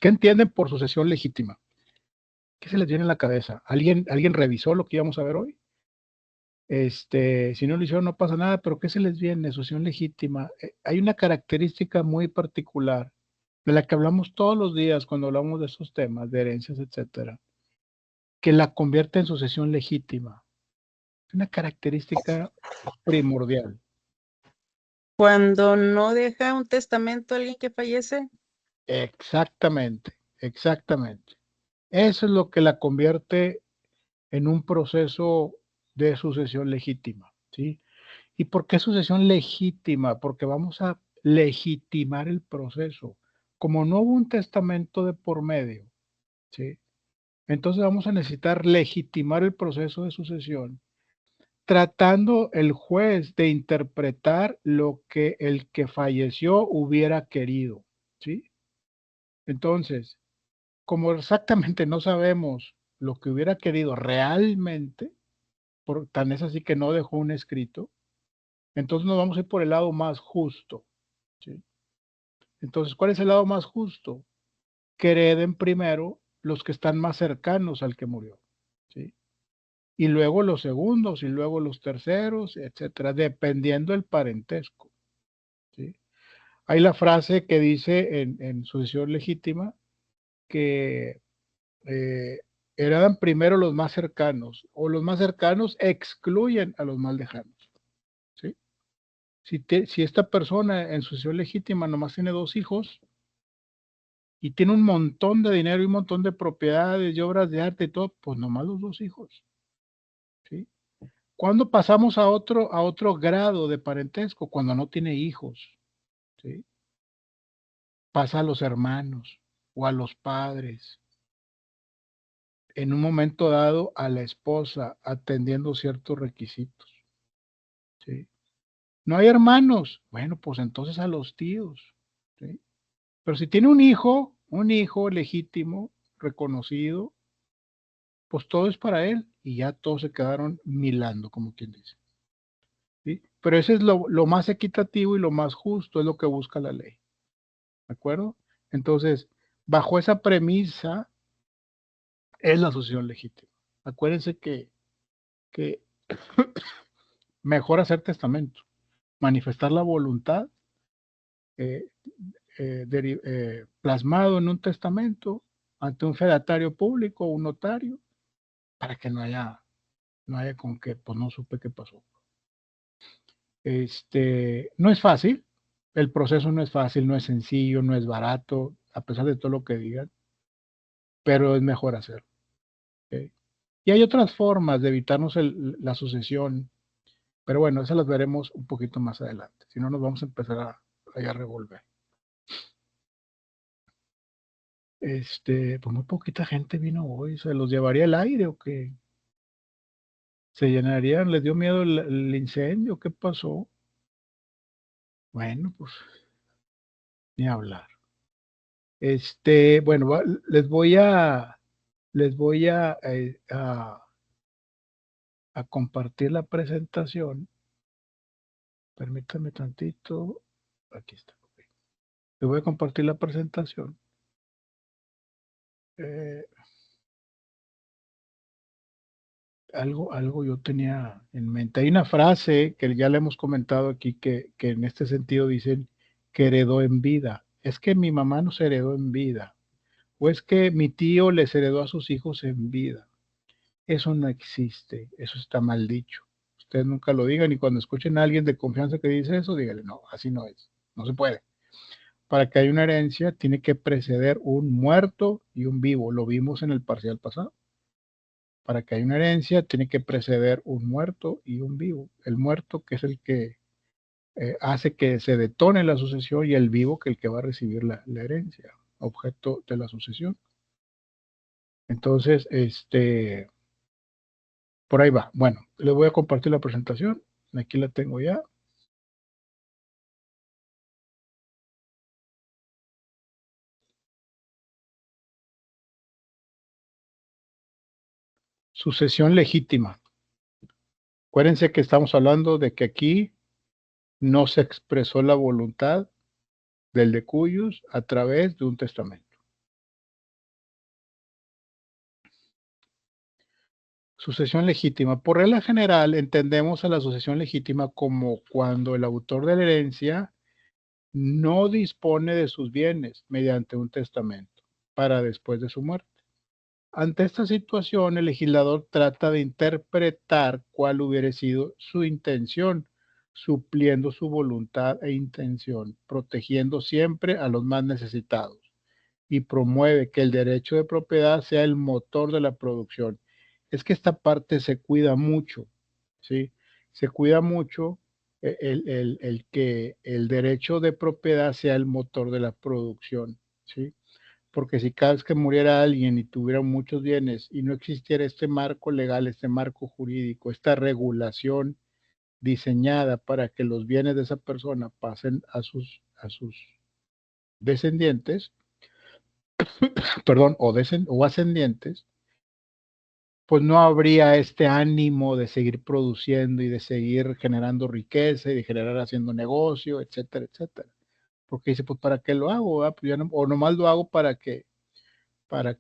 ¿Qué entienden por sucesión legítima? ¿Qué se les viene en la cabeza? ¿Alguien revisó lo que íbamos a ver hoy? Si no lo hicieron no pasa nada, pero ¿qué se les viene? Sucesión legítima. Hay una característica muy particular de la que hablamos todos los días cuando hablamos de esos temas, de herencias, etcétera, que la convierte en sucesión legítima. Es una característica primordial. Cuando no deja un testamento a alguien que fallece. Exactamente, exactamente. Eso es lo que la convierte en un proceso de sucesión legítima, ¿sí? ¿Y por qué sucesión legítima? Porque vamos a legitimar el proceso. Como no hubo un testamento de por medio, ¿sí? Entonces vamos a necesitar legitimar el proceso de sucesión, tratando el juez de interpretar lo que el que falleció hubiera querido, ¿sí? Entonces, como exactamente no sabemos lo que hubiera querido realmente, tan es así que no dejó un escrito, entonces nos vamos a ir por el lado más justo, ¿sí? Entonces, ¿cuál es el lado más justo? Que hereden primero los que están más cercanos al que murió, ¿sí? Y luego los segundos, y luego los terceros, etcétera, dependiendo del parentesco, ¿sí? Hay la frase que dice en sucesión legítima que eh, heredan primero los más cercanos, o los más cercanos excluyen a los más lejanos, ¿sí? Si esta persona en sucesión legítima nomás tiene 2 hijos y tiene un montón de dinero y un montón de propiedades y obras de arte y todo, pues nomás los 2 hijos, ¿sí? ¿Cuándo pasamos a otro grado de parentesco? Cuando no tiene hijos, ¿sí? Pasa a los hermanos o a los padres, en un momento dado a la esposa, atendiendo ciertos requisitos, ¿sí? No hay hermanos, bueno, pues entonces a los tíos, ¿sí? Pero si tiene un hijo legítimo, reconocido, pues todo es para él y ya todos se quedaron milando, como quien dice, ¿sí? Pero ese es lo más equitativo y lo más justo, es lo que busca la ley, ¿de acuerdo? Entonces, bajo esa premisa es la sucesión legítima. Acuérdense que mejor hacer testamento, manifestar la voluntad eh, plasmado en un testamento ante un fedatario público, un notario, para que no haya con que, pues no supe qué pasó. No es fácil, el proceso no es fácil, no es sencillo, no es barato, a pesar de todo lo que digan, pero es mejor hacerlo, ¿ok? Y hay otras formas de evitarnos la sucesión, pero bueno, esas las veremos un poquito más adelante, si no nos vamos a empezar a revolver. Pues muy poquita gente vino hoy, ¿se los llevaría el aire o qué? ¿Se llenarían? ¿Les dio miedo el incendio? ¿Qué pasó? Bueno, pues ni hablar. Bueno, les voy a compartir la presentación. Permítanme tantito. Aquí está. Okay. Les voy a compartir la presentación. Eh, algo yo tenía en mente. Hay una frase que ya le hemos comentado aquí que en este sentido dicen que heredó en vida. Es que mi mamá nos heredó en vida. O es que mi tío les heredó a sus hijos en vida. Eso no existe, eso está mal dicho. Ustedes nunca lo digan y cuando escuchen a alguien de confianza que dice eso, díganle, no, así no es, no se puede. Para que haya una herencia tiene que preceder un muerto y un vivo, lo vimos en el parcial pasado. Para que haya una herencia tiene que preceder un muerto y un vivo. El muerto que es el que hace que se detone la sucesión y el vivo que es el que va a recibir la herencia, objeto de la sucesión. Entonces, por ahí va. Bueno, les voy a compartir la presentación. Aquí la tengo ya. Sucesión legítima. Acuérdense que estamos hablando de que aquí no se expresó la voluntad del de cuyos a través de un testamento. Sucesión legítima. Por regla general, entendemos a la sucesión legítima como cuando el autor de la herencia no dispone de sus bienes mediante un testamento para después de su muerte. Ante esta situación, el legislador trata de interpretar cuál hubiera sido su intención, supliendo su voluntad e intención, protegiendo siempre a los más necesitados, y promueve que el derecho de propiedad sea el motor de la producción. Es que esta parte se cuida mucho, ¿sí? Se cuida mucho el que el derecho de propiedad sea el motor de la producción, ¿sí? Porque si cada vez que muriera alguien y tuviera muchos bienes y no existiera este marco legal, este marco jurídico, esta regulación diseñada para que los bienes de esa persona pasen a sus descendientes, perdón, o ascendientes, pues no habría este ánimo de seguir produciendo y de seguir generando riqueza y de generar haciendo negocio, etcétera, etcétera. Porque dice, pues ¿para qué lo hago? Pues ya no, o nomás lo hago para que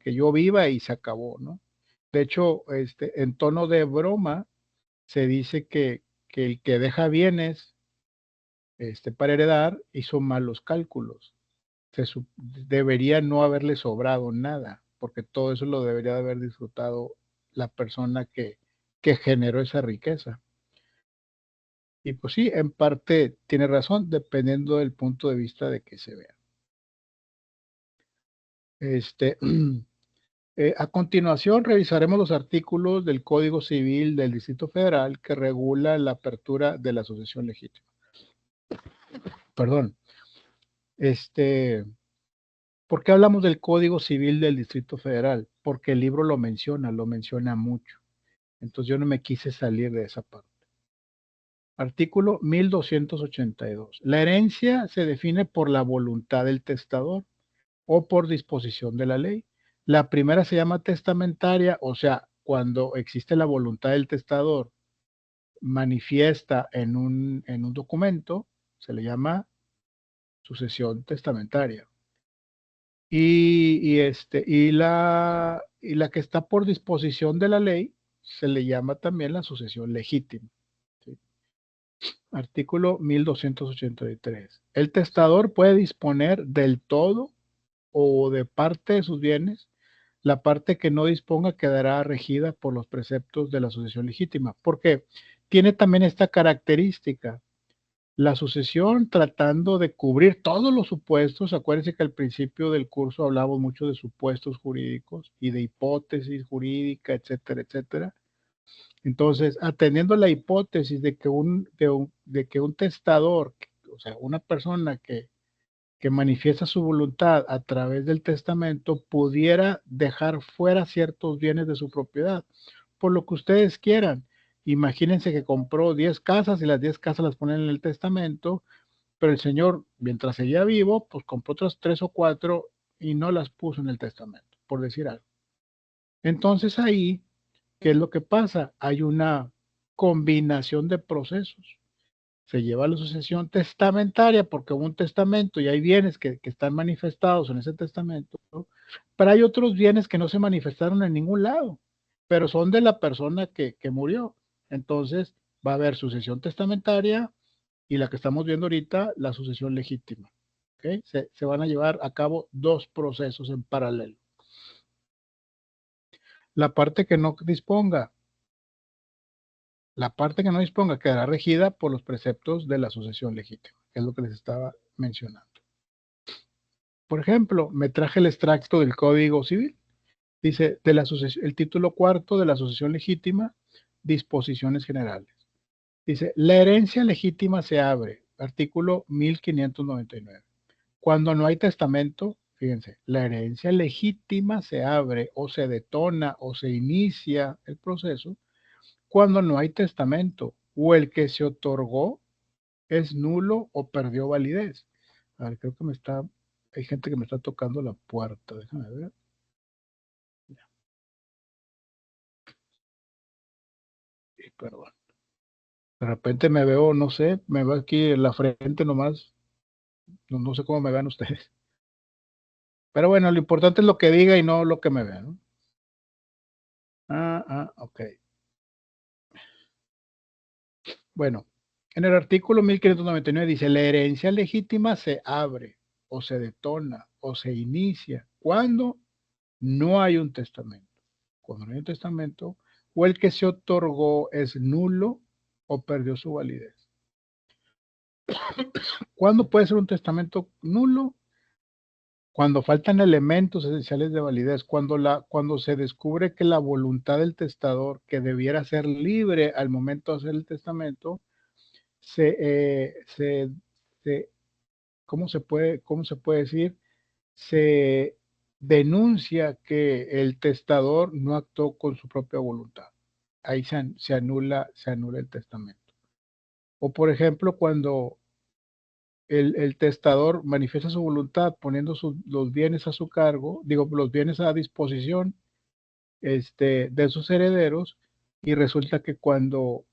yo viva y se acabó, ¿no? De hecho, en tono de broma, se dice que el que deja bienes para heredar hizo malos cálculos. Debería no haberle sobrado nada, porque todo eso lo debería de haber disfrutado la persona que generó esa riqueza. Y pues sí, en parte tiene razón, dependiendo del punto de vista de que se vea. Este, a continuación, revisaremos los artículos del Código Civil del Distrito Federal que regula la apertura de la asociación legítima. Perdón. ¿Por qué hablamos del Código Civil del Distrito Federal? Porque el libro lo menciona mucho. Entonces yo no me quise salir de esa parte. Artículo 1282. La herencia se define por la voluntad del testador o por disposición de la ley. La primera se llama testamentaria, o sea, cuando existe la voluntad del testador manifiesta en un documento, se le llama sucesión testamentaria. Y la que está por disposición de la ley se le llama también la sucesión legítima. ¿Sí? Artículo 1283. El testador puede disponer del todo o de parte de sus bienes. La parte que no disponga quedará regida por los preceptos de la sucesión legítima, porque tiene también esta característica. La sucesión tratando de cubrir todos los supuestos. Acuérdense que al principio del curso hablamos mucho de supuestos jurídicos y de hipótesis jurídica, etcétera, etcétera. Entonces, atendiendo la hipótesis de que un testador, o sea, una persona que manifiesta su voluntad a través del testamento, pudiera dejar fuera ciertos bienes de su propiedad, por lo que ustedes quieran. Imagínense que compró 10 casas y las 10 casas las ponen en el testamento, pero el señor, mientras seguía vivo, pues compró otras 3 o 4 y no las puso en el testamento, por decir algo. Entonces ahí, ¿qué es lo que pasa? Hay una combinación de procesos. Se lleva a la sucesión testamentaria porque hubo un testamento y hay bienes que están manifestados en ese testamento, ¿no? Pero hay otros bienes que no se manifestaron en ningún lado, pero son de la persona que murió. Entonces va a haber sucesión testamentaria y la que estamos viendo ahorita, la sucesión legítima. ¿Okay? Se van a llevar a cabo dos procesos en paralelo. La parte que no disponga, quedará regida por los preceptos de la sucesión legítima, que es lo que les estaba mencionando. Por ejemplo, me traje el extracto del Código Civil. Dice, el título cuarto de la sucesión legítima, disposiciones generales. Dice, la herencia legítima se abre, artículo 1599. Cuando no hay testamento, fíjense, la herencia legítima se abre o se detona o se inicia el proceso cuando no hay testamento o el que se otorgó es nulo o perdió validez. A ver, creo que hay gente que me está tocando la puerta, déjame ver. Y perdón. De repente me veo, no sé, me veo aquí en la frente nomás No sé cómo me vean ustedes. Pero bueno, lo importante es lo que diga y no lo que me vean, ¿no? Ok. Bueno, en el artículo 1599 dice, la herencia legítima se abre o se detona o se inicia cuando no hay un testamento. Cuando no hay un testamento, o el que se otorgó es nulo o perdió su validez. ¿Cuándo puede ser un testamento nulo? Cuando faltan elementos esenciales de validez, cuando se descubre que la voluntad del testador, que debiera ser libre al momento de hacer el testamento, ¿cómo se puede decir? Se denuncia que el testador no actuó con su propia voluntad. Ahí se anula el testamento. O por ejemplo, cuando el testador manifiesta su voluntad poniendo los bienes a su cargo, los bienes a disposición de sus herederos, y resulta que cuando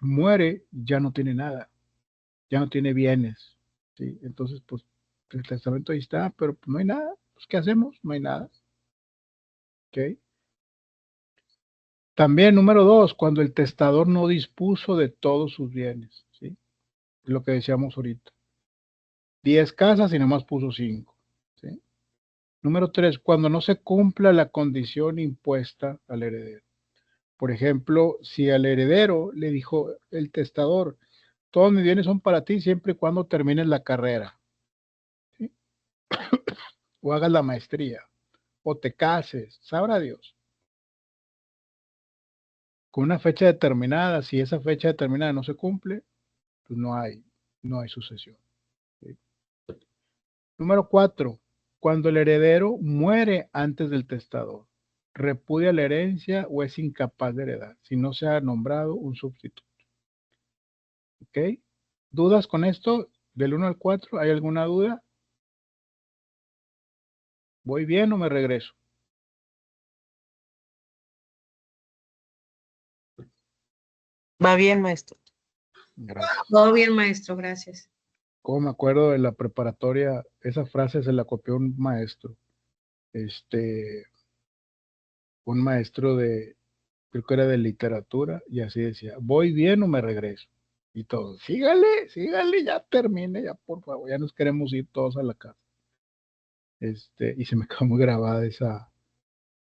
muere ya no tiene nada, ya no tiene bienes, ¿sí? Entonces, pues el testamento ahí está, pero pues, no hay nada. Pues, ¿qué hacemos? No hay nada. ¿Ok? También, número 2, cuando el testador no dispuso de todos sus bienes, ¿sí? Lo que decíamos ahorita. 10 casas y nomás puso 5, ¿sí? Número 3, cuando no se cumpla la condición impuesta al heredero. Por ejemplo, si al heredero le dijo el testador, todos mis bienes son para ti siempre y cuando termines la carrera, ¿sí? O hagas la maestría, o te cases, sabrá Dios. Con una fecha determinada, si esa fecha determinada no se cumple, pues no hay sucesión, ¿sí? Número 4, cuando el heredero muere antes del testador, repudia la herencia o es incapaz de heredar, si no se ha nombrado un sustituto. ¿Ok? ¿Dudas con esto? Del 1 al 4, ¿hay alguna duda? ¿Voy bien o me regreso? Va bien, maestro. Gracias. Todo bien, maestro, gracias. Como me acuerdo de la preparatoria, esa frase se la copió un maestro. Un maestro creo que era de literatura, y así decía, ¿voy bien o me regreso? Y todos, sígale, ya termine, ya por favor, ya nos queremos ir todos a la casa. Y se me quedó muy grabada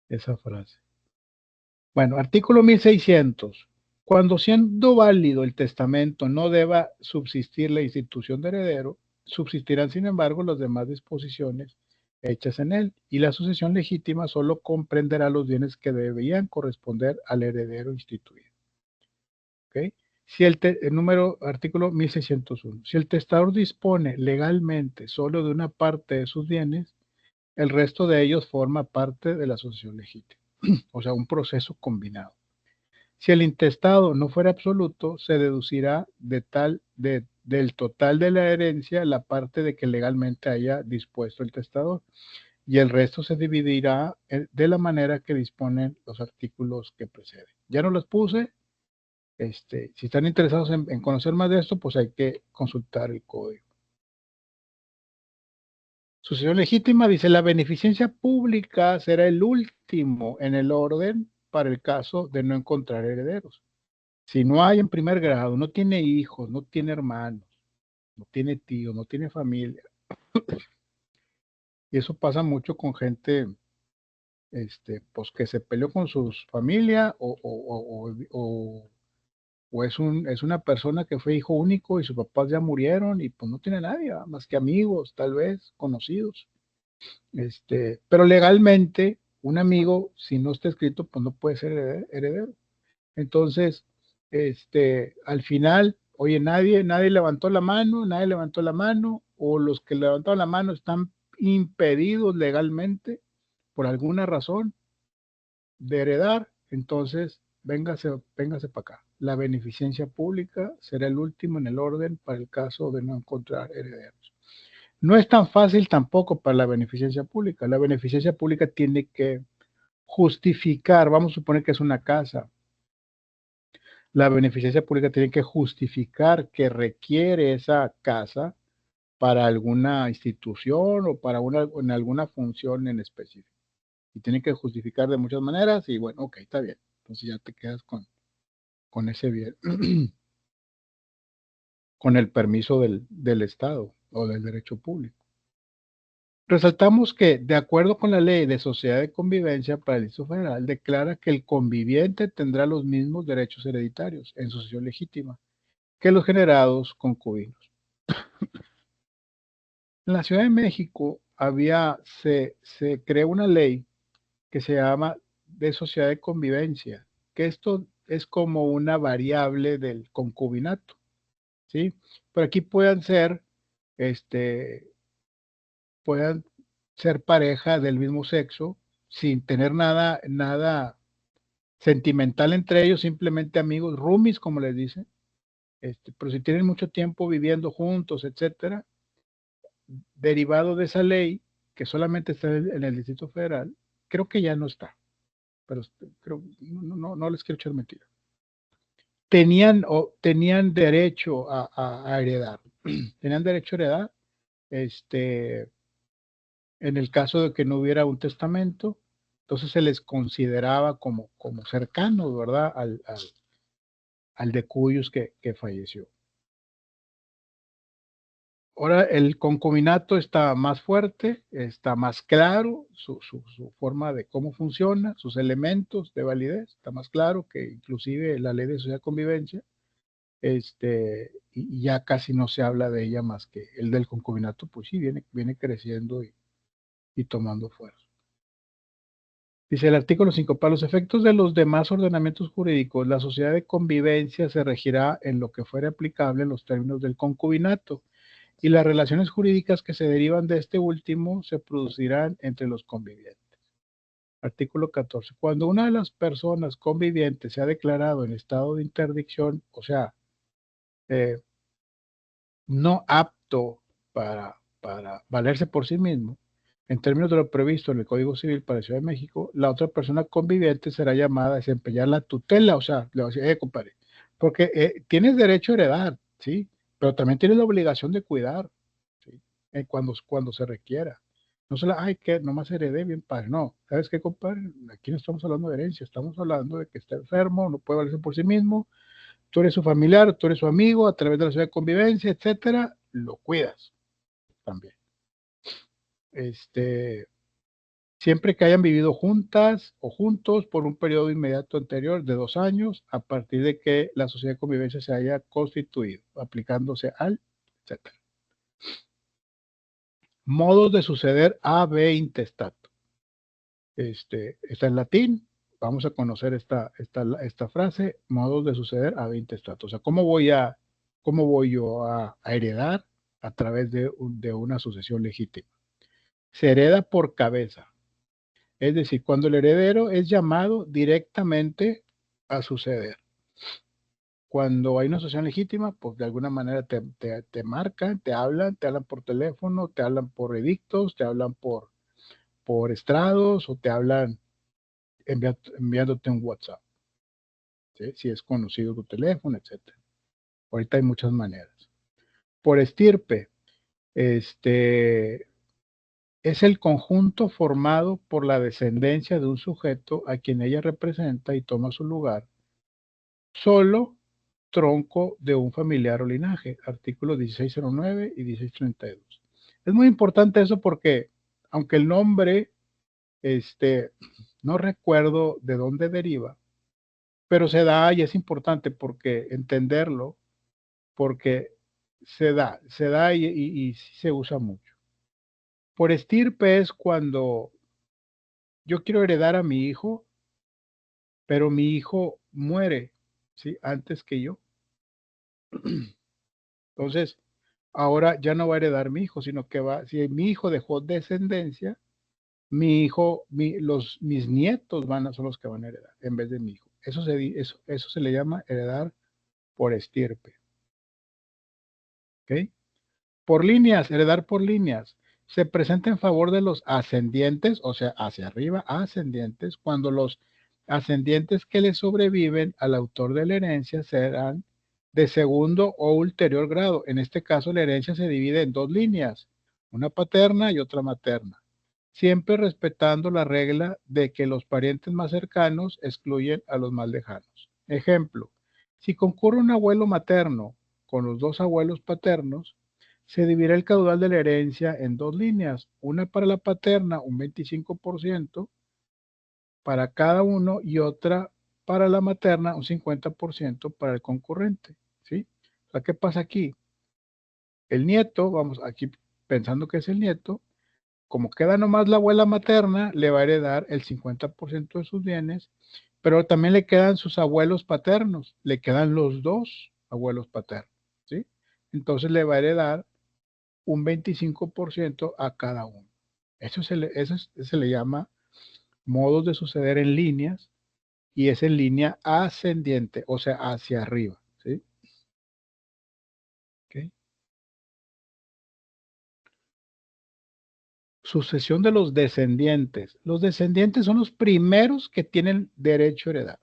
esa frase. Bueno, artículo 1600. Cuando siendo válido el testamento no deba subsistir la institución de heredero, subsistirán sin embargo las demás disposiciones hechas en él, y la sucesión legítima solo comprenderá los bienes que debían corresponder al heredero instituido. ¿Okay? Si el número artículo 1601. Si el testador dispone legalmente solo de una parte de sus bienes, el resto de ellos forma parte de la sucesión legítima. O sea, un proceso combinado. Si el intestado no fuera absoluto, se deducirá del total de la herencia la parte de que legalmente haya dispuesto el testador, y el resto se dividirá de la manera que disponen los artículos que preceden. Ya no los puse. Si están interesados en conocer más de esto, pues hay que consultar el código. Sucesión legítima dice, la beneficencia pública será el último en el orden para el caso de no encontrar herederos. Si no hay en primer grado, no tiene hijos, no tiene hermanos, no tiene tíos, no tiene familia. Y eso pasa mucho con gente, pues que se peleó con sus familia, o es una persona que fue hijo único y sus papás ya murieron y pues no tiene nadie, más que amigos, tal vez, conocidos. Pero legalmente, un amigo, si no está escrito, pues no puede ser heredero. Entonces, al final, oye, nadie levantó la mano, o los que levantaron la mano están impedidos legalmente por alguna razón de heredar. Entonces, véngase para acá. La beneficencia pública será el último en el orden para el caso de no encontrar herederos. No es tan fácil tampoco para la beneficencia pública. La beneficencia pública tiene que justificar, vamos a suponer que es una casa. la beneficencia pública tiene que justificar que requiere esa casa para alguna institución o para en alguna función en específico. Y tiene que justificar de muchas maneras y bueno, ok, está bien. Entonces ya te quedas con ese bien, con el permiso del Estado o del derecho público. Resaltamos que, de acuerdo con la Ley de Sociedad de Convivencia para el Distrito Federal, declara que el conviviente tendrá los mismos derechos hereditarios en sucesión legítima que los generados concubinos. En la Ciudad de México se creó una ley que se llama de sociedad de convivencia, que esto es como una variable del concubinato, ¿sí? Pero aquí puedan ser pareja del mismo sexo sin tener nada sentimental entre ellos, simplemente amigos, roomies, como les dicen, pero si tienen mucho tiempo viviendo juntos, etcétera, derivado de esa ley, que solamente está en el Distrito Federal, creo que ya no está, pero creo, no les quiero echar mentira. Tenían derecho a heredar, tenían derecho a heredar, en el caso de que no hubiera un testamento, entonces se les consideraba como cercanos, ¿verdad? Al de cuyos que falleció. Ahora el concubinato está más fuerte, está más claro, su forma de cómo funciona, sus elementos de validez, está más claro que inclusive la ley de sociedad de convivencia, y ya casi no se habla de ella más que el del concubinato, pues sí, viene creciendo y tomando fuerza. Dice el artículo 5, para los efectos de los demás ordenamientos jurídicos, la sociedad de convivencia se regirá en lo que fuera aplicable en los términos del concubinato y las relaciones jurídicas que se derivan de este último se producirán entre los convivientes. Artículo 14. Cuando una de las personas convivientes se ha declarado en estado de interdicción, o sea, no apto para valerse por sí mismo, en términos de lo previsto en el Código Civil para la Ciudad de México, la otra persona conviviente será llamada a desempeñar la tutela, o sea, le va a decir, compadre, porque tienes derecho a heredar, ¿sí? Pero también tienes la obligación de cuidar, ¿sí? Cuando se requiera. No solo, ay, que nomás heredé, bien padre. No, ¿sabes qué, compadre? Aquí no estamos hablando de herencia, estamos hablando de que está enfermo, no puede valerse por sí mismo, tú eres su familiar, tú eres su amigo, a través de la sociedad de convivencia, etcétera, lo cuidas también. Siempre que hayan vivido juntas o juntos por un periodo inmediato anterior de 2 años, a partir de que la sociedad de convivencia se haya constituido, aplicándose al, etcétera. Modos de suceder AB intestato. Está en latín. Vamos a conocer esta frase, modos de suceder AB intestato. O sea, ¿cómo voy yo a heredar a través de una sucesión legítima? Se hereda por cabeza. Es decir, cuando el heredero es llamado directamente a suceder. Cuando hay una sucesión legítima, pues de alguna manera te marcan, te hablan por teléfono, te hablan por edictos, te hablan por estrados o te hablan enviándote un WhatsApp, ¿sí? Si es conocido tu teléfono, etc. Ahorita hay muchas maneras. Por estirpe, es el conjunto formado por la descendencia de un sujeto a quien ella representa y toma su lugar, solo tronco de un familiar o linaje, artículos 1609 y 1632. Es muy importante eso porque, aunque el nombre, no recuerdo de dónde deriva, pero se da y es importante porque entenderlo, porque se da y sí se usa mucho. Por estirpe es cuando yo quiero heredar a mi hijo, pero mi hijo muere, ¿sí? Antes que yo. Entonces, ahora ya no va a heredar mi hijo, sino que si mi hijo dejó descendencia, mis nietos son los que van a heredar en vez de mi hijo. Eso se le llama heredar por estirpe. ¿Ok? Por líneas, heredar por líneas. Se presenta en favor de los ascendientes, o sea, hacia arriba, ascendientes, cuando los ascendientes que le sobreviven al autor de la herencia serán de segundo o ulterior grado. En este caso, la herencia se divide en dos líneas, una paterna y otra materna, siempre respetando la regla de que los parientes más cercanos excluyen a los más lejanos. Ejemplo, si concurre un abuelo materno con los dos abuelos paternos, se dividirá el caudal de la herencia en dos líneas, una para la paterna, un 25% para cada uno, y otra para la materna, un 50% para el concurrente, ¿sí? O sea, ¿qué pasa aquí? El nieto, vamos aquí pensando que es el nieto, como queda nomás la abuela materna, le va a heredar el 50% de sus bienes, pero también le quedan sus abuelos paternos, le quedan los dos abuelos paternos, ¿sí? Entonces le va a heredar un 25% a cada uno. Eso se le llama modos de suceder en líneas, y es en línea ascendiente, o sea, hacia arriba, ¿sí? ¿Okay? Sucesión de los descendientes. Los descendientes son los primeros que tienen derecho a heredar.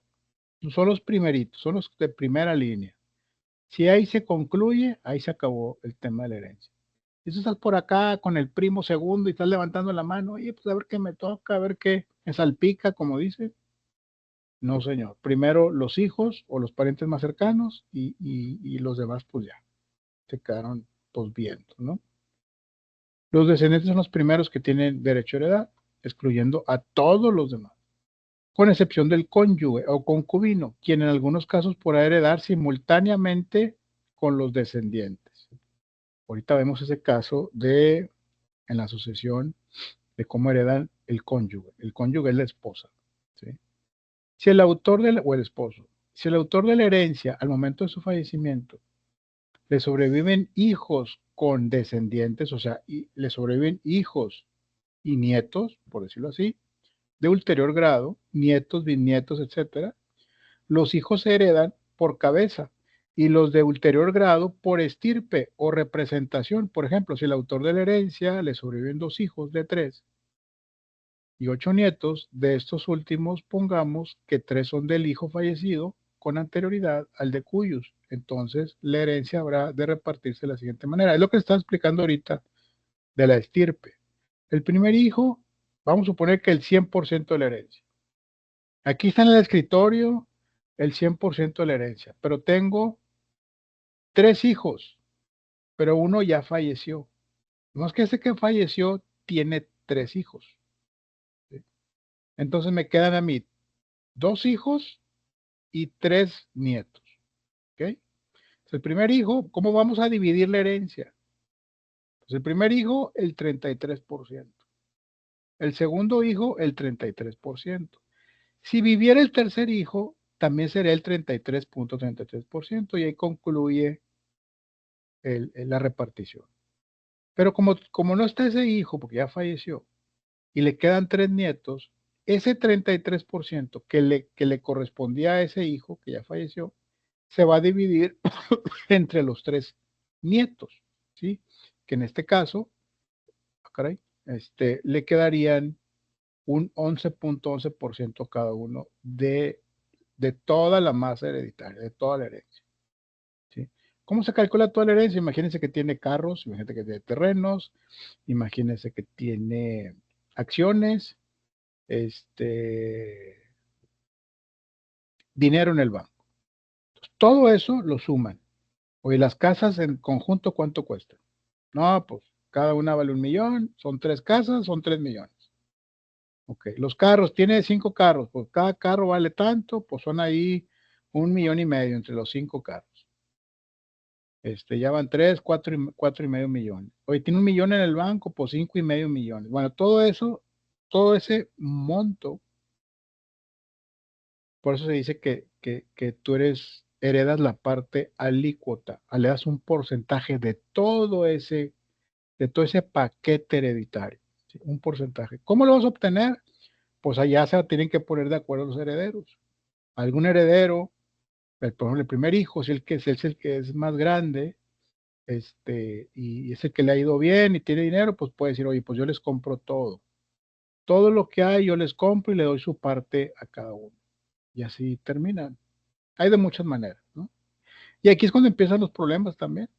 Son los primeritos, son los de primera línea. Si ahí se concluye, ahí se acabó el tema de la herencia. Si tú estás por acá con el primo segundo y estás levantando la mano, oye, pues a ver qué me toca, a ver qué me salpica, como dice. No, señor. Primero los hijos o los parientes más cercanos y los demás, pues ya, se quedaron pues viendo, ¿no? Los descendientes son los primeros que tienen derecho a heredar, excluyendo a todos los demás, con excepción del cónyuge o concubino, quien en algunos casos podrá heredar simultáneamente con los descendientes. Ahorita vemos ese caso en la sucesión de cómo heredan el cónyuge. El cónyuge es la esposa, ¿sí? Si el autor o el esposo, si el autor de la herencia al momento de su fallecimiento le sobreviven hijos con descendientes, o sea, le sobreviven hijos y nietos, por decirlo así, de ulterior grado, nietos, bisnietos, etcétera, los hijos se heredan por cabeza y los de ulterior grado por estirpe o representación. Por ejemplo, si el autor de la herencia le sobreviven 2 hijos de 3 y 8 nietos, de estos últimos pongamos que 3 son del hijo fallecido con anterioridad al de cuyos. Entonces, la herencia habrá de repartirse de la siguiente manera. Es lo que está explicando ahorita de la estirpe. El primer hijo, vamos a suponer que el 100% de la herencia. Aquí está en el escritorio el 100% de la herencia, pero tengo 3 hijos, pero uno ya falleció. No es que ese que falleció tiene 3 hijos. ¿Sí? Entonces me quedan a mí 2 hijos y 3 nietos. ¿Okay? El primer hijo, ¿cómo vamos a dividir la herencia? Pues el primer hijo, el 33%. El segundo hijo, el 33%. Si viviera el tercer hijo, también sería el 33.33% y ahí concluye la repartición. Pero como no está ese hijo, porque ya falleció, y le quedan 3 nietos, ese 33% que le correspondía a ese hijo que ya falleció, se va a dividir entre los 3 nietos, ¿sí? Que en este caso, caray, le quedarían un 11.11% cada uno de toda la masa hereditaria, de toda la herencia. ¿Sí? ¿Cómo se calcula toda la herencia? Imagínense que tiene carros, imagínense que tiene terrenos, imagínense que tiene acciones, dinero en el banco. Entonces, todo eso lo suman. Oye, las casas en conjunto, ¿cuánto cuestan? No, pues cada una vale 1 millón, son 3 casas, son 3 millones. Ok, los carros, tiene 5 carros, pues cada carro vale tanto, pues son ahí 1,5 millones entre los 5 carros. Ya van 3, 4,5 millones. Oye, tiene 1 millón en el banco, pues 5,5 millones. Bueno, todo eso, todo ese monto, por eso se dice que tú heredas la parte alícuota, heredas un porcentaje de todo ese paquete hereditario, ¿sí? Un porcentaje. ¿Cómo lo vas a obtener? Pues allá se tienen que poner de acuerdo los herederos. Algún heredero, por ejemplo, el primer hijo, si es el que es más grande, y es el que le ha ido bien y tiene dinero, pues puede decir, oye, pues yo les compro todo. Todo lo que hay, yo les compro y le doy su parte a cada uno. y así terminan. Hay de muchas maneras, ¿no? Y aquí es cuando empiezan los problemas también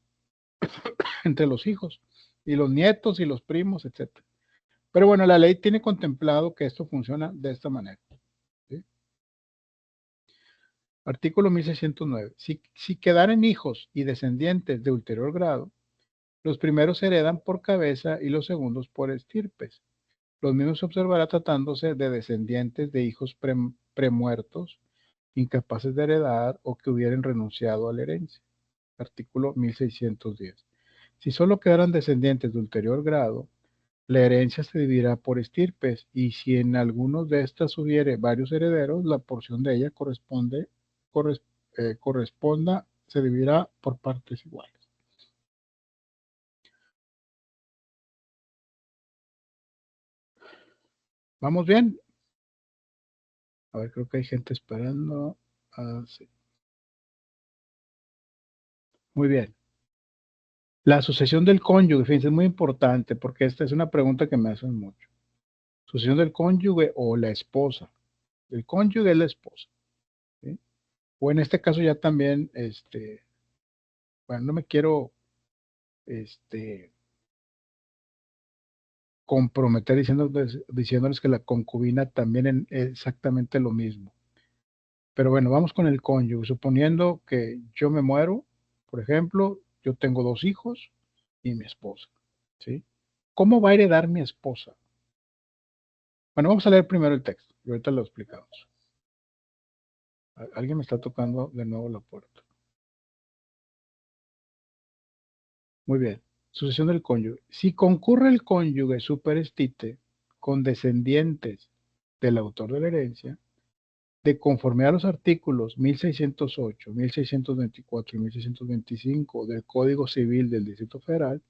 entre los hijos y los nietos y los primos, etcétera. Pero bueno, la ley tiene contemplado que esto funciona de esta manera, ¿sí? Artículo 1609. Si quedaren hijos y descendientes de ulterior grado, los primeros heredan por cabeza y los segundos por estirpes. Los mismos se observará tratándose de descendientes de hijos premuertos, incapaces de heredar o que hubieran renunciado a la herencia. Artículo 1610. Si solo quedaran descendientes de ulterior grado, la herencia se dividirá por estirpes y si en algunos de estas hubiere varios herederos, la porción de ella corresponda, se dividirá por partes iguales. ¿Vamos bien? A ver, creo que hay gente esperando. Sí. Muy bien. La sucesión del cónyuge, fíjense, es muy importante porque esta es una pregunta que me hacen mucho. Sucesión del cónyuge o la esposa. El cónyuge es la esposa, ¿sí? O en este caso ya también, bueno, no me quiero, comprometer diciéndoles que la concubina también es exactamente lo mismo. Pero bueno, vamos con el cónyuge. Suponiendo que yo me muero, por ejemplo, yo tengo 2 hijos y mi esposa, ¿sí? ¿Cómo va a heredar mi esposa? Bueno, vamos a leer primero el texto y ahorita lo explicamos. Alguien me está tocando de nuevo la puerta. Muy bien. Sucesión del cónyuge. Si concurre el cónyuge superestite con descendientes del autor de la herencia, de conformidad a los artículos 1608, 1624 y 1625 del Código Civil del Distrito Federal,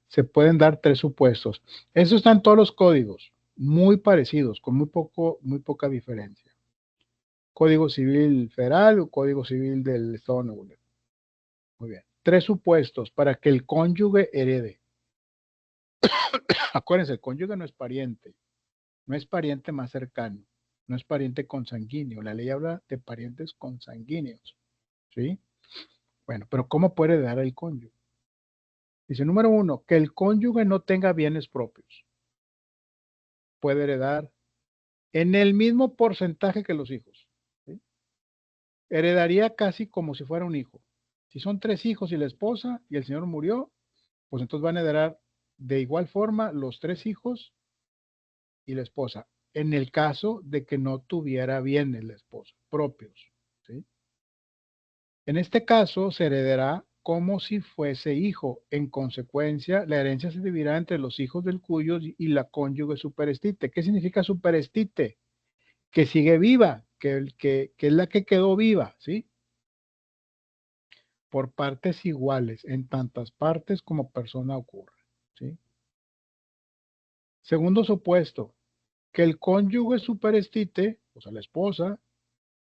se pueden dar 3 supuestos. Eso está en todos los códigos, muy parecidos, con muy poca diferencia. Código Civil Federal o Código Civil del Estado de Nuevo León. Muy bien. 3 supuestos para que el cónyuge herede. Acuérdense, el cónyuge no es pariente más cercano, no es pariente consanguíneo. La ley habla de parientes consanguíneos, ¿sí? Bueno, pero ¿cómo puede heredar el cónyuge? Dice, número 1, que el cónyuge no tenga bienes propios. Puede heredar en el mismo porcentaje que los hijos, ¿sí? Heredaría casi como si fuera un hijo. Si son 3 hijos y la esposa y el señor murió, pues entonces van a heredar de igual forma los 3 hijos y la esposa, en el caso de que no tuviera bienes la esposa propios, ¿sí? En este caso se heredará como si fuese hijo. En consecuencia, la herencia se dividirá entre los hijos del cuyo y la cónyuge superestite. ¿Qué significa superestite? Que sigue viva, que es la que quedó viva, ¿sí? Por partes iguales, en tantas partes como persona ocurre, ¿sí? Segundo supuesto, que el cónyuge superestite, o sea, la esposa,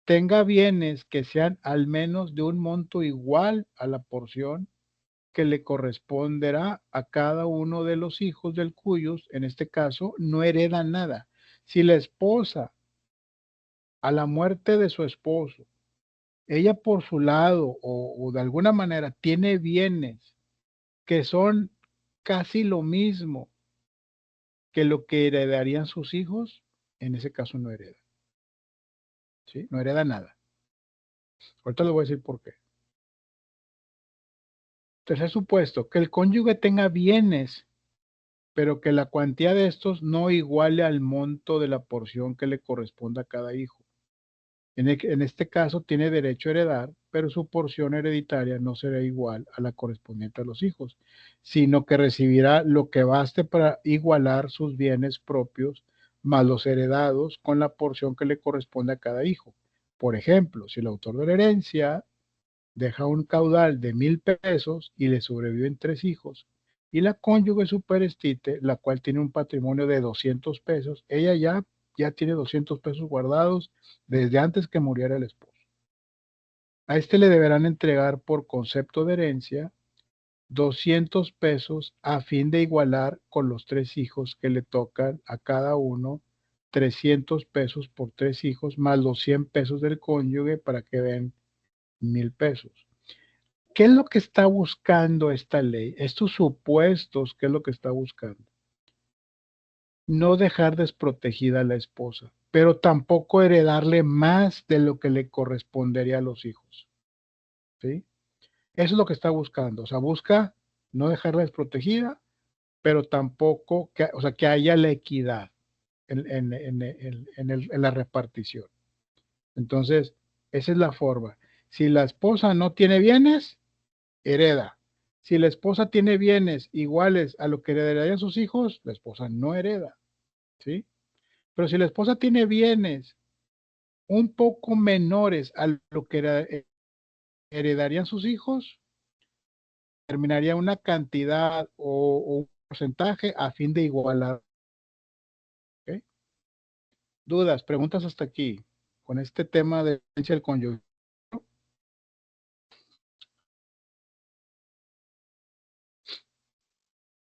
tenga bienes que sean al menos de un monto igual a la porción que le corresponderá a cada uno de los hijos del cuyos, en este caso, no hereda nada. Si la esposa, a la muerte de su esposo, ella por su lado o de alguna manera tiene bienes que son casi lo mismo que lo que heredarían sus hijos, en ese caso no hereda, ¿sí? No hereda nada. Ahorita les voy a decir por qué. Tercer supuesto, que el cónyuge tenga bienes, pero que la cuantía de estos no iguale al monto de la porción que le corresponda a cada hijo. En este caso tiene derecho a heredar, pero su porción hereditaria no será igual a la correspondiente a los hijos, sino que recibirá lo que baste para igualar sus bienes propios más los heredados con la porción que le corresponde a cada hijo. Por ejemplo, si el autor de la herencia deja un caudal de 1,000 pesos y le sobreviven 3 hijos, y la cónyuge superestite, la cual tiene un patrimonio de 200 pesos, ella ya tiene 200 pesos guardados desde antes que muriera el esposo. A este le deberán entregar por concepto de herencia 200 pesos a fin de igualar con los 3 hijos que le tocan a cada uno 300 pesos por 3 hijos, más los 100 pesos del cónyuge para que den 1,000 pesos. ¿Qué es lo que está buscando esta ley? Estos supuestos, ¿qué es lo que está buscando? No dejar desprotegida a la esposa, pero tampoco heredarle más de lo que le correspondería a los hijos. ¿Sí? Eso es lo que está buscando. O sea, busca no dejarla desprotegida, pero tampoco que haya la equidad en la repartición. Entonces, esa es la forma. Si la esposa no tiene bienes, hereda. Si la esposa tiene bienes iguales a lo que heredarían sus hijos, la esposa no hereda. ¿Sí? Pero si la esposa tiene bienes un poco menores a lo que heredarían sus hijos, terminaría una cantidad o un porcentaje a fin de igualar. ¿Okay? Dudas, preguntas hasta aquí con este tema de violencia del cónyuge.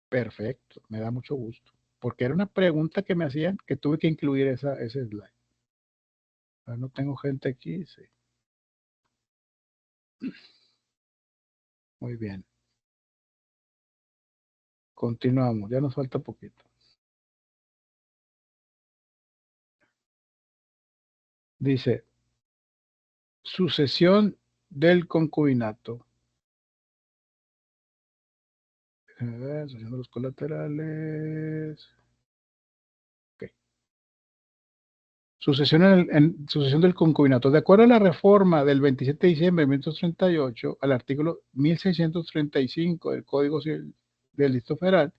Perfecto, me da mucho gusto, porque era una pregunta que me hacían que tuve que incluir ese slide. No tengo gente aquí, sí. Muy bien. Continuamos, ya nos falta poquito. Dice, sucesión del concubinato. Sucesión de los colaterales. Okay. Sucesión del concubinato. De acuerdo a la reforma del 27 de diciembre de 1938, al artículo 1635 del Código Civil del Distrito Federal,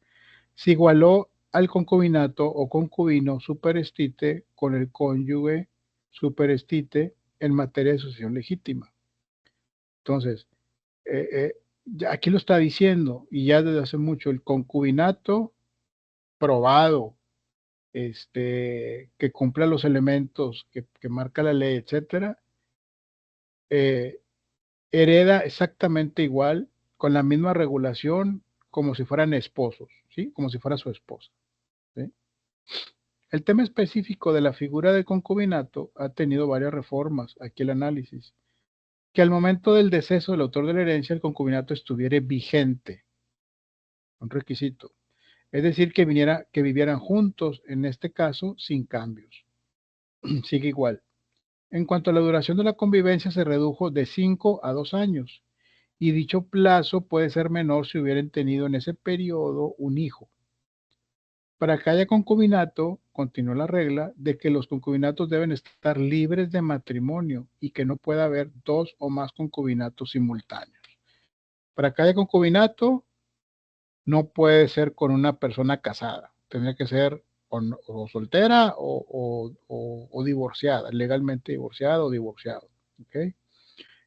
se igualó al concubinato o concubino superestite con el cónyuge superestite en materia de sucesión legítima. Entonces, aquí lo está diciendo, y ya desde hace mucho, el concubinato probado, que cumpla los elementos que marca la ley, etcétera, hereda exactamente igual, con la misma regulación, como si fueran esposos, ¿sí? Como si fuera su esposa. ¿Sí? El tema específico de la figura del concubinato ha tenido varias reformas. Aquí el análisis. Que al momento del deceso del autor de la herencia, el concubinato estuviera vigente, un requisito. Es decir, que vivieran juntos, en este caso, sin cambios. Sigue igual. En cuanto a la duración de la convivencia, se redujo de 5 a 2 años, y dicho plazo puede ser menor si hubieran tenido en ese periodo un hijo. Para que haya concubinato, continúa la regla de que los concubinatos deben estar libres de matrimonio y que no pueda haber 2 o más concubinatos simultáneos. Para que haya concubinato, no puede ser con una persona casada, tendría que ser o soltera o divorciada, legalmente divorciada o divorciado. ¿Okay?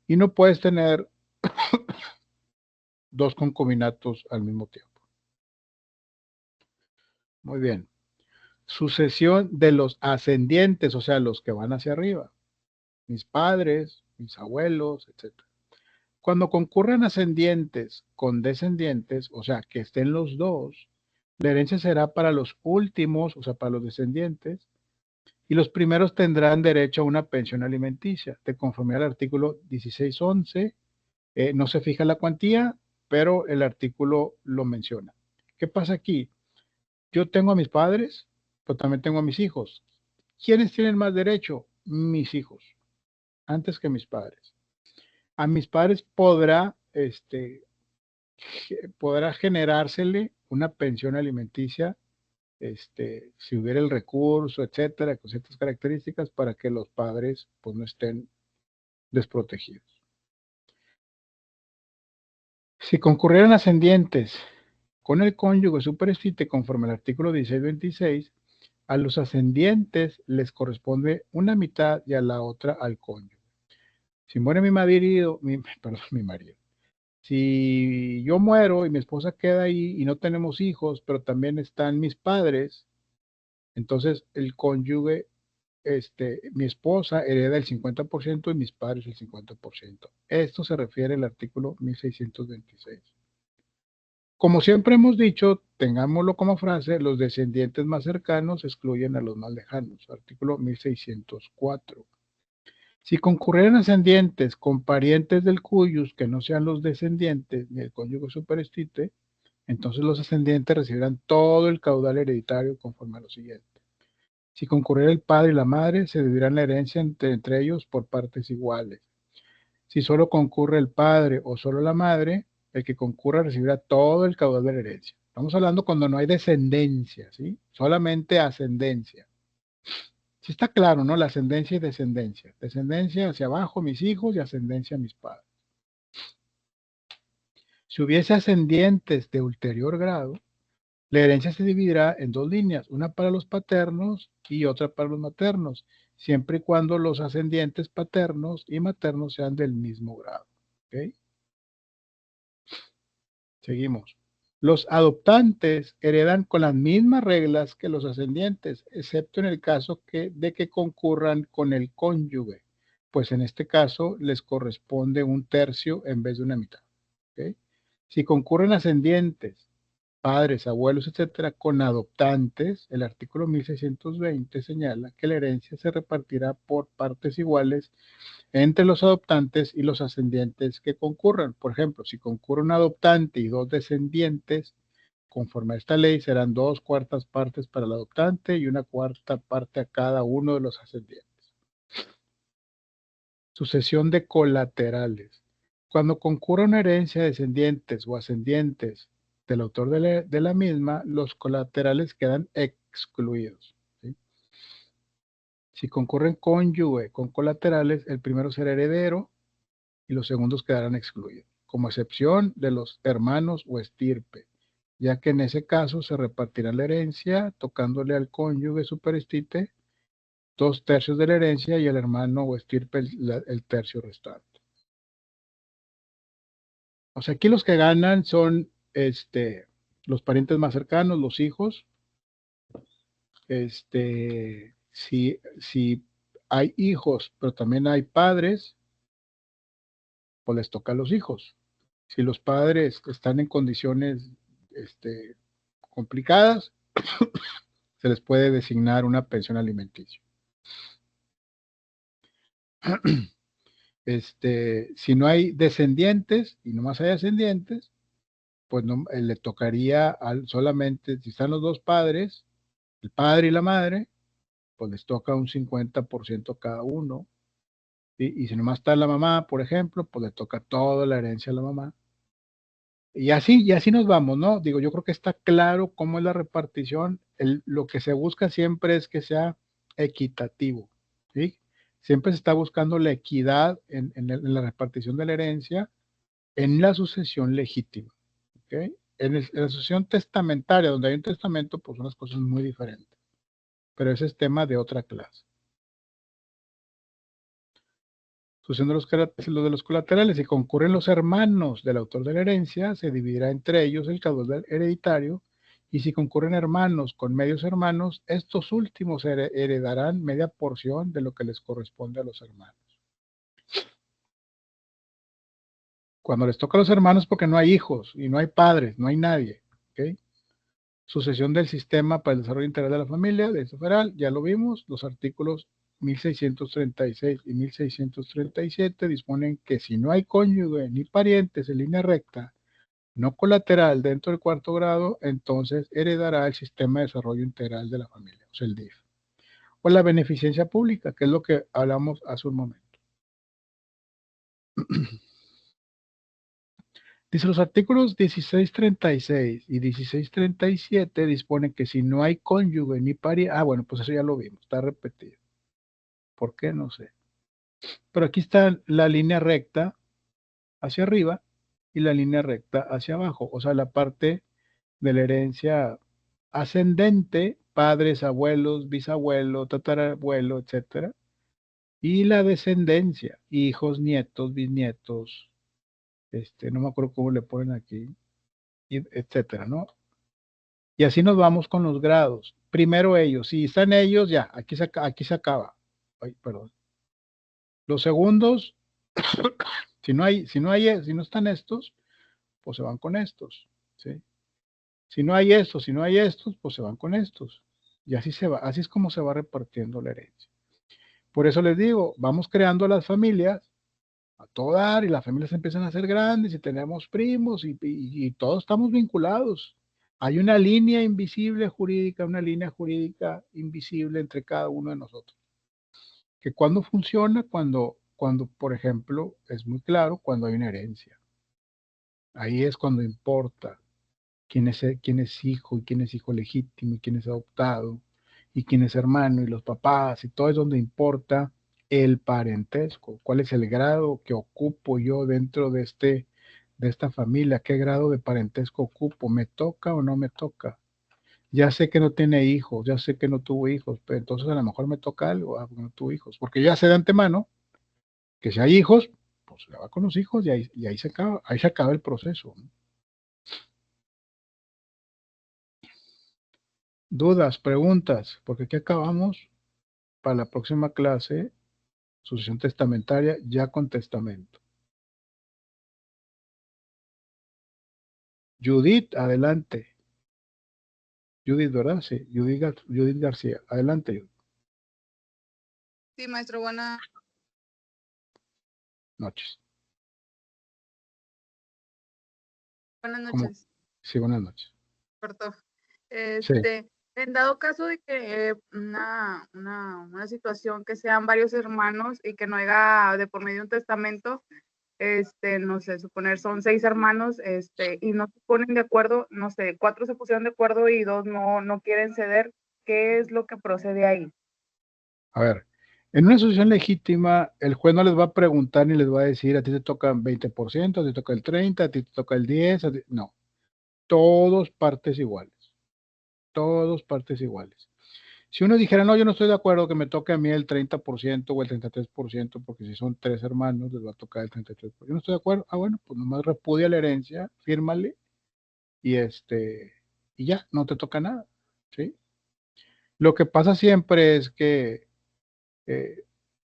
Y no puedes tener 2 concubinatos al mismo tiempo. Muy bien. Sucesión de los ascendientes, o sea, los que van hacia arriba. Mis padres, mis abuelos, etc. Cuando concurren ascendientes con descendientes, o sea, que estén los dos, la herencia será para los últimos, o sea, para los descendientes, y los primeros tendrán derecho a una pensión alimenticia, de conformidad al artículo 1611. No se fija la cuantía, pero el artículo lo menciona. ¿Qué pasa aquí? Yo tengo a mis padres, pero también tengo a mis hijos. ¿Quiénes tienen más derecho? Mis hijos, antes que mis padres. A mis padres podrá generársele una pensión alimenticia, si hubiera el recurso, etcétera, con ciertas características para que los padres pues no estén desprotegidos. Si concurrieran ascendientes con el cónyuge superestite conforme al artículo 1626, a los ascendientes les corresponde una mitad y a la otra al cónyuge. Si muere mi marido, mi marido. Si yo muero y mi esposa queda ahí y no tenemos hijos, pero también están mis padres, entonces el cónyuge, mi esposa hereda el 50% y mis padres el 50%. Esto se refiere al artículo 1626. Como siempre hemos dicho, tengámoslo como frase, los descendientes más cercanos excluyen a los más lejanos. Artículo 1604. Si concurrieran ascendientes con parientes del cuyus que no sean los descendientes ni el cónyuge superestite, entonces los ascendientes recibirán todo el caudal hereditario conforme a lo siguiente. Si concurriera el padre y la madre, se dividirán la herencia entre ellos por partes iguales. Si solo concurre el padre o solo la madre, el que concurra recibirá todo el caudal de la herencia. Estamos hablando cuando no hay descendencia, ¿sí? Solamente ascendencia. Sí está claro, ¿no? La ascendencia y descendencia. Descendencia hacia abajo, mis hijos, y ascendencia a mis padres. Si hubiese ascendientes de ulterior grado, la herencia se dividirá en dos líneas, una para los paternos y otra para los maternos, siempre y cuando los ascendientes paternos y maternos sean del mismo grado. ¿Okay? Seguimos. Los adoptantes heredan con las mismas reglas que los ascendientes, excepto en el caso de que concurran con el cónyuge, pues en este caso les corresponde un tercio en vez de una mitad. ¿Okay? Si concurren ascendientes, padres, abuelos, etcétera, con adoptantes, el artículo 1620 señala que la herencia se repartirá por partes iguales entre los adoptantes y los ascendientes que concurran. Por ejemplo, si concurre un adoptante y dos descendientes, conforme a esta ley serán 2/4 partes para el adoptante y 1/4 parte a cada uno de los ascendientes. Sucesión de colaterales. Cuando concurra una herencia de descendientes o ascendientes del autor de la misma, los colaterales quedan excluidos. ¿Sí? Si concurren cónyuge con colaterales, el primero será heredero y los segundos quedarán excluidos, como excepción de los hermanos o estirpe, ya que en ese caso se repartirá la herencia tocándole al cónyuge superestite 2/3 de la herencia y al hermano o estirpe el tercio restante. O sea, aquí los que ganan son los parientes más cercanos, los hijos. Si hay hijos, pero también hay padres, pues les toca a los hijos. Si los padres están en condiciones complicadas, se les puede designar una pensión alimenticia. Si no hay descendientes y nomás hay ascendientes, pues no, le tocaría solamente, si están los dos padres, el padre y la madre, pues les toca un 50% cada uno. Y si nomás está la mamá, por ejemplo, pues le toca toda la herencia a la mamá. Y así nos vamos, ¿no? Digo, yo creo que está claro cómo es la repartición. Lo que se busca siempre es que sea equitativo, ¿sí? Siempre se está buscando la equidad en la repartición de la herencia en la sucesión legítima, ¿ok? En la sucesión testamentaria, donde hay un testamento, pues son las cosas muy diferentes. Pero ese es tema de otra clase. Sucesión de los colaterales. Si concurren los hermanos del autor de la herencia, se dividirá entre ellos el caudal hereditario, y si concurren hermanos con medios hermanos, estos últimos heredarán media porción de lo que les corresponde a los hermanos. Cuando les toca a los hermanos, porque no hay hijos y no hay padres, no hay nadie. ¿Okay? Sucesión del sistema para el desarrollo integral de la familia, de federal, ya lo vimos, los artículos 1636 y 1637 disponen que si no hay cónyuge ni parientes en línea recta, no colateral dentro del cuarto grado, entonces heredará el sistema de desarrollo integral de la familia, o sea, el DIF. O la beneficencia pública, que es lo que hablamos hace un momento. Dice, los artículos 1636 y 1637 disponen que si no hay cónyuge ni pariente, bueno, pues eso ya lo vimos, está repetido. ¿Por qué? No sé. Pero aquí está la línea recta hacia arriba y la línea recta hacia abajo, o sea, la parte de la herencia ascendente, padres, abuelos, bisabuelo, tatarabuelo, etcétera, y la descendencia, hijos, nietos, bisnietos, no me acuerdo cómo le ponen aquí, etcétera, ¿no? Y así nos vamos con los grados. Primero ellos, si están ellos, ya, aquí se acaba. Ay, perdón. Los segundos, si no están estos, pues se van con estos. ¿sí? Si no hay estos, pues se van con estos. Y así se va, así es como se va repartiendo la herencia. Por eso les digo, vamos creando las familias a todo dar y las familias empiezan a ser grandes y tenemos primos y todos estamos vinculados. Hay una línea invisible jurídica, una línea jurídica invisible entre cada uno de nosotros. Que cuando funciona, cuando, por ejemplo, es muy claro cuando hay una herencia. Ahí es cuando importa quién es hijo y quién es hijo legítimo y quién es adoptado y quién es hermano y los papás y todo es donde importa el parentesco, cuál es el grado que ocupo yo dentro de esta familia, qué grado de parentesco ocupo, me toca o no me toca. Ya sé que no tiene hijos, ya sé que no tuvo hijos, pero entonces a lo mejor me toca algo, porque no tuvo hijos, porque ya sé de antemano que si hay hijos, pues se va con los hijos y ahí se acaba el proceso, ¿no? Dudas, preguntas, porque aquí acabamos para la próxima clase, sucesión testamentaria ya con testamento. Judith, adelante. Judith, ¿verdad? Sí, Judith García. Adelante, Judith. Sí, maestro, buenas Noches. noches. Sí, buenas noches. Cortó. Sí. En dado caso de que una situación que sean varios hermanos y que no haya de por medio un testamento, no sé, suponer son 6 hermanos, y no se ponen de acuerdo, no sé, 4 se pusieron de acuerdo y 2 no quieren ceder, ¿qué es lo que procede ahí? A ver, en una sucesión legítima, el juez no les va a preguntar ni les va a decir, a ti te toca 20%, a ti te toca el 30%, a ti te toca el 10%, no. Todos partes iguales. Todos partes iguales. Si uno dijera, no, yo no estoy de acuerdo que me toque a mí el 30% o el 33%, porque si son 3 hermanos, les va a tocar el 33%. Yo no estoy de acuerdo. Ah, bueno, pues nomás repudia la herencia, fírmale y y ya, no te toca nada, ¿sí? Lo que pasa siempre es que,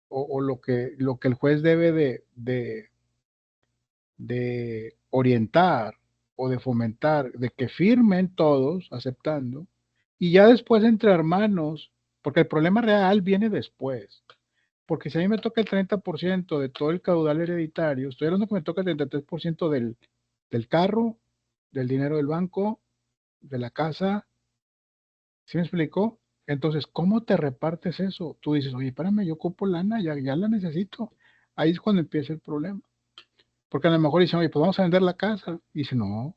o lo que el juez debe de orientar o de fomentar, de que firmen todos aceptando, y ya después entre hermanos, porque el problema real viene después. Porque si a mí me toca el 30% de todo el caudal hereditario, estoy hablando que me toca el 33% del carro, del dinero del banco, de la casa. ¿Sí me explicó? Entonces, ¿cómo te repartes eso? Tú dices, oye, espérame, yo ocupo lana, ya la necesito. Ahí es cuando empieza el problema. Porque a lo mejor dicen, oye, pues vamos a vender la casa. Y dice, no,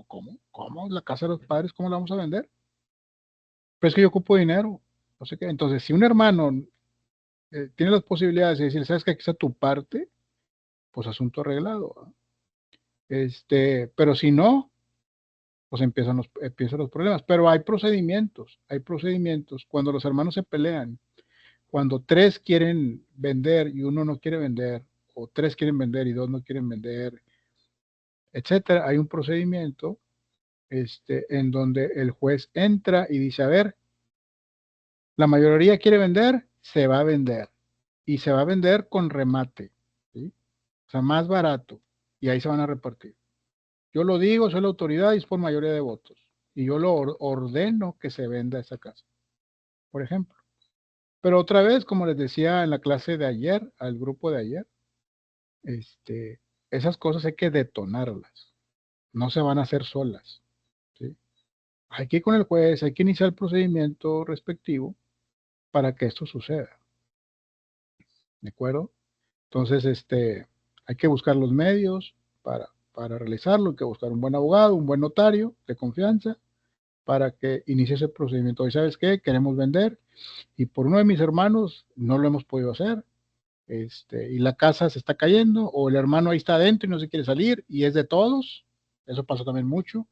¿cómo? ¿Cómo? ¿La casa de los padres, cómo la vamos a vender? Pero es que yo ocupo dinero. No sé qué. Entonces, si un hermano tiene las posibilidades de decir, ¿sabes qué? Aquí está tu parte, pues asunto arreglado, ¿ah? Pero si no, pues empiezan los problemas. Pero hay procedimientos. Cuando los hermanos se pelean, cuando 3 quieren vender y uno no quiere vender, o 3 quieren vender y 2 no quieren vender, etcétera, hay un procedimiento en donde el juez entra y dice, a ver, la mayoría quiere vender, se va a vender. Y se va a vender con remate, ¿sí? O sea, más barato. Y ahí se van a repartir. Yo lo digo, soy la autoridad y es por mayoría de votos. Y yo lo ordeno que se venda esa casa, por ejemplo. Pero otra vez, como les decía en la clase de ayer, al grupo de ayer, esas cosas hay que detonarlas. No se van a hacer solas, ¿sí? Hay que ir con el juez, hay que iniciar el procedimiento respectivo para que esto suceda. ¿De acuerdo? Entonces, hay que buscar los medios para realizarlo, hay que buscar un buen abogado, un buen notario de confianza para que inicie ese procedimiento. ¿Y sabes qué? Queremos vender y por uno de mis hermanos no lo hemos podido hacer, y la casa se está cayendo o el hermano ahí está adentro y no se quiere salir y es de todos. Eso pasa también mucho.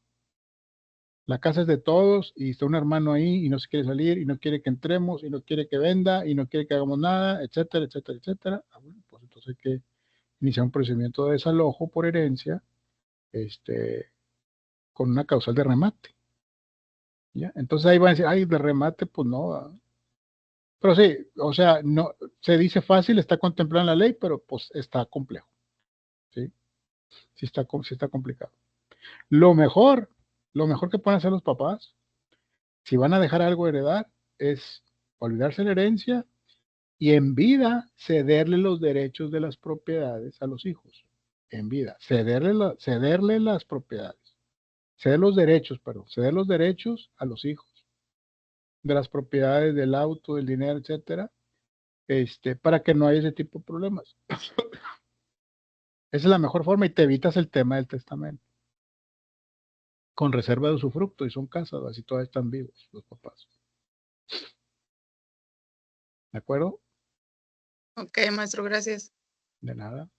La casa es de todos y está un hermano ahí y no se quiere salir y no quiere que entremos y no quiere que venda y no quiere que hagamos nada, etcétera, etcétera, etcétera. Ah, bueno, pues entonces hay que iniciar un procedimiento de desalojo por herencia, con una causal de remate. ¿Ya? Entonces ahí van a decir, ay, de remate, pues no. Pero sí, o sea, no, se dice fácil, está contemplado en la ley, pero pues está complejo. ¿Sí? Sí está complicado. Lo mejor que pueden hacer los papás, si van a dejar algo heredar, es olvidarse de la herencia y en vida cederle los derechos de las propiedades a los hijos. En vida, cederle las propiedades. Ceder los derechos a los hijos de las propiedades, del auto, del dinero, etcétera, para que no haya ese tipo de problemas. Esa es la mejor forma y te evitas el tema del testamento. Con reserva de usufructo y son casados y todavía están vivos los papás. ¿De acuerdo? Ok, maestro, gracias. De nada.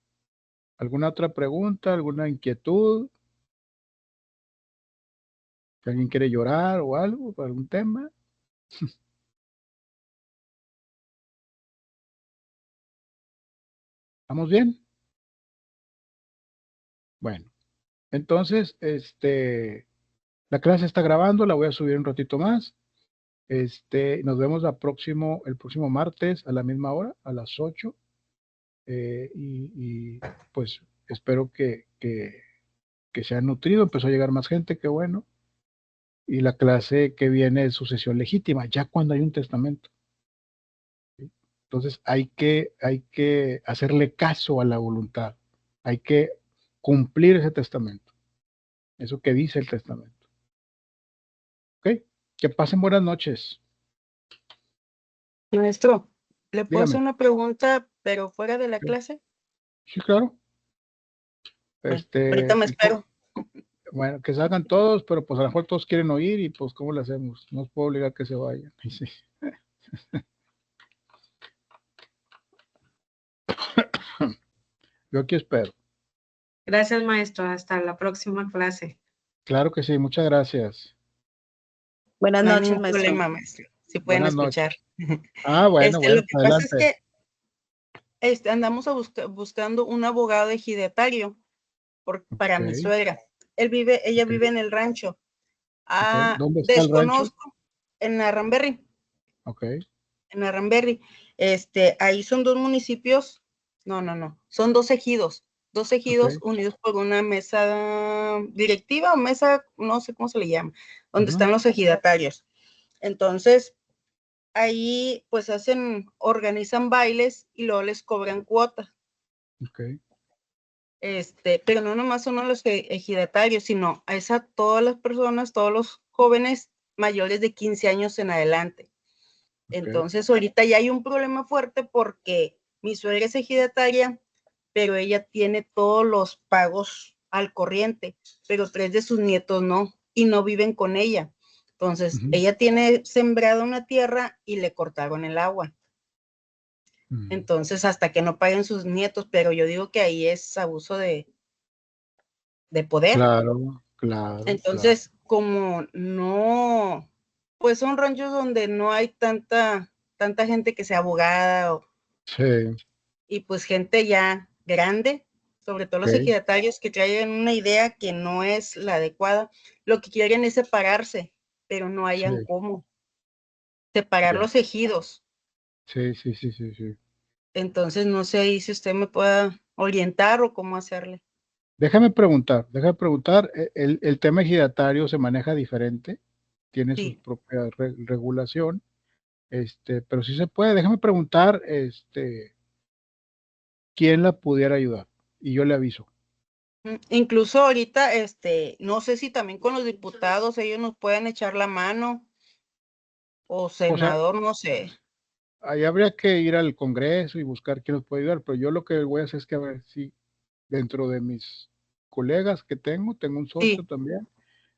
¿Alguna otra pregunta? ¿Alguna inquietud? ¿Que alguien quiere llorar o algo por algún tema? ¿Estamos bien? Bueno, entonces, la clase está grabando, la voy a subir un ratito más. Nos vemos el próximo martes a la misma hora, a las 8. Y pues espero que se han nutrido. Empezó a llegar más gente, qué bueno. Y la clase que viene es sucesión legítima, ya cuando hay un testamento. ¿Sí? Entonces hay que hacerle caso a la voluntad. Hay que cumplir ese testamento. Eso que dice el testamento. ¿Ok? Que pasen buenas noches. Maestro, ¿le puedo hacer Dígame. una pregunta, pero fuera de la Sí, clase? sí, claro. Bueno, ahorita me espero. Bueno, que salgan todos, pero pues a lo mejor todos quieren oír y pues ¿cómo le hacemos? No os puedo obligar a que se vayan. Sí. Yo aquí espero. Gracias, maestro. Hasta la próxima clase. Claro que sí, muchas gracias. Buenas No hay noches, ningún maestro. problema, maestro. Si pueden Buenas escuchar. noches. Ah, bueno, Lo que pasa es adelante. que andamos buscando un abogado ejidatario para mi Ok, suegra. Ella vive en el rancho. ok. ¿Dónde está el rancho? Desconozco en Arranberry. Ok, En Arranberry. Ahí son dos municipios. No. Son dos ejidos. Dos ejidos ok. unidos por una mesa directiva o mesa, no sé cómo se le llama, donde Ujú. están los ejidatarios. Entonces, ahí pues organizan bailes y luego les cobran cuota. Ok, Pero no nomás son a los ejidatarios, sino a todas las personas, todos los jóvenes mayores de 15 años en adelante. ok. Entonces, ahorita ya hay un problema fuerte porque mi suegra es ejidataria, pero ella tiene todos los pagos al corriente, pero 3 de sus nietos no, y no viven con ella. Entonces, Ujú, ella tiene sembrada una tierra y le cortaron el agua. ujú. Entonces, hasta que no paguen sus nietos, pero yo digo que ahí es abuso de poder. Claro. Entonces, como no, pues son ranchos donde no hay tanta gente que sea abogada Sí, y pues gente ya grande, sobre todo los ok. ejidatarios que traigan una idea que no es la adecuada, lo que quieren es separarse, pero no hayan Sí, cómo separar ya. los ejidos. Sí. Entonces, no sé ahí si usted me pueda orientar o cómo hacerle. Déjame preguntar. El tema ejidatario se maneja diferente, tiene su Sí. propia regulación, pero sí se puede. Déjame preguntar, quién la pudiera ayudar y yo le aviso. Incluso ahorita, no sé si también con los diputados ellos nos pueden echar la mano o O sea, senador, no sé. ahí habría que ir al Congreso y buscar quién nos puede ayudar, pero yo lo que voy a hacer es que a ver si dentro de mis colegas que tengo un socio Sí, también,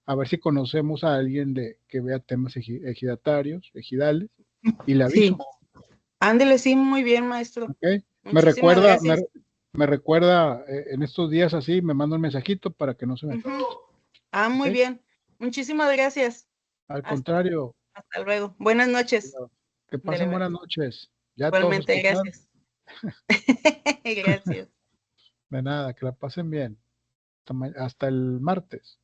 a ver si conocemos a alguien que vea temas ejidatarios, ejidales, y le sí. aviso. Ándele, sí, muy bien, maestro. ¿Ok? Me Muchísimas recuerda, gracias. me recuerda en estos días así, me manda un mensajito para que no se me pase. Ujú. Muy ¿Ok? bien. Muchísimas gracias. Al Hasta, contrario, hasta luego. Buenas noches. que Dele, pasen buenas noches. Ya todos igualmente, escucharon. gracias. Gracias. De nada, que la pasen bien. Hasta el martes.